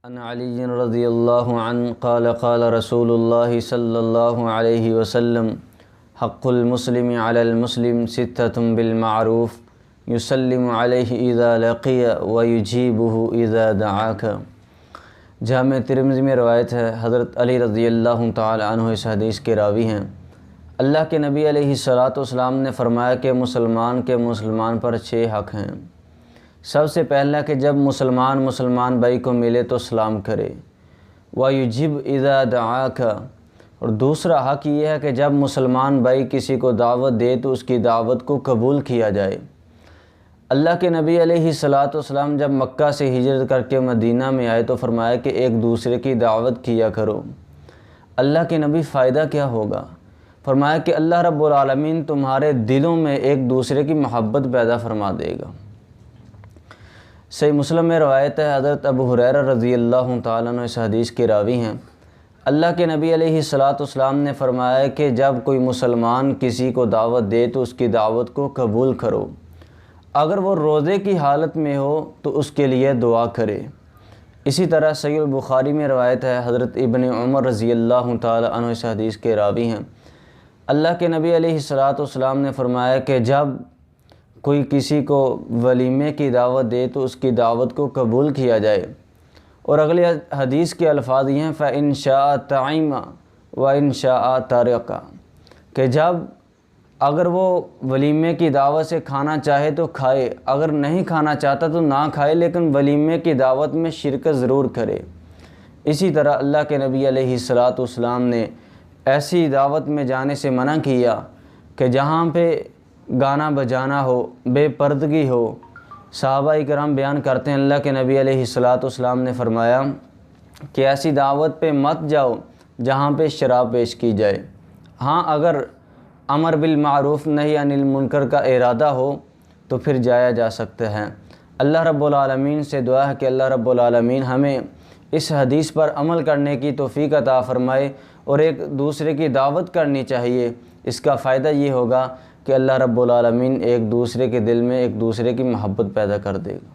عن علی رضی اللہ عنہ قال قال رسول اللہ صلی اللہ علیہ وسلم حق المسلم علی المسلم ستۃ بالمعروف یسلم علیہ اذا لقی ویجیبہ اذا دعاک۔ جامع ترمذی میں روایت ہے، حضرت علی رضی اللہ تعالی عنہ اس حدیث کے راوی ہیں۔ اللہ کے نبی علیہ الصلوۃ والسلام نے فرمایا کہ مسلمان کے مسلمان پر 6 حق ہیں۔ سب سے پہلا کہ جب مسلمان بھائی کو ملے تو سلام کرے، وَيُجِبْ إِذَا دَعَاكَ، اور دوسرا حق یہ ہے کہ جب مسلمان بھائی کسی کو دعوت دے تو اس کی دعوت کو قبول کیا جائے۔ اللہ کے نبی علیہ الصلوۃ والسلام جب مکہ سے ہجرت کر کے مدینہ میں آئے تو فرمایا کہ ایک دوسرے کی دعوت کیا کرو۔ اللہ کے نبی فائدہ کیا ہوگا؟ فرمایا کہ اللہ رب العالمین تمہارے دلوں میں ایک دوسرے کی محبت پیدا فرما دے گا۔ صحیح مسلم میں روایت ہے، حضرت ابو ہریرہ رضی اللہ تعالیٰ عنہ اس حدیث کے راوی ہیں۔ اللہ کے نبی علیہ الصلوۃ والسلام نے فرمایا کہ جب کوئی مسلمان کسی کو دعوت دے تو اس کی دعوت کو قبول کرو، اگر وہ روزے کی حالت میں ہو تو اس کے لیے دعا کرے۔ اسی طرح صحیح البخاری میں روایت ہے، حضرت ابن عمر رضی اللہ تعالیٰ عنہ اس حدیث کے راوی ہیں۔ اللہ کے نبی علیہ الصلوۃ والسلام نے فرمایا کہ جب کوئی کسی کو ولیمے کی دعوت دے تو اس کی دعوت کو قبول کیا جائے۔ اور اگلے حدیث کے الفاظ یہ ہیں، فَإِن شَاءَ طَعِمَ وَإِن شَاءَ تَرَكَ، کہ جب اگر وہ ولیمے کی دعوت سے کھانا چاہے تو کھائے، اگر نہیں کھانا چاہتا تو نہ کھائے، لیکن ولیمے کی دعوت میں شرکت ضرور کرے۔ اسی طرح اللہ کے نبی علیہ الصلوۃ والسلام نے ایسی دعوت میں جانے سے منع کیا کہ جہاں پہ گانا بجانا ہو، بے پردگی ہو۔ صحابہ کرام بیان کرتے ہیں، اللہ کے نبی علیہ الصلوۃ والسلام نے فرمایا کہ ایسی دعوت پہ مت جاؤ جہاں پہ شراب پیش کی جائے۔ ہاں، اگر امر بالمعروف نہی عن المنکر کا ارادہ ہو تو پھر جایا جا سکتا ہے۔ اللہ رب العالمین سے دعا ہے کہ اللہ رب العالمین ہمیں اس حدیث پر عمل کرنے کی توفیق عطا فرمائے، اور ایک دوسرے کی دعوت کرنی چاہیے۔ اس کا فائدہ یہ ہوگا کہ اللہ رب العالمین ایک دوسرے کے دل میں ایک دوسرے کی محبت پیدا کر دے گا۔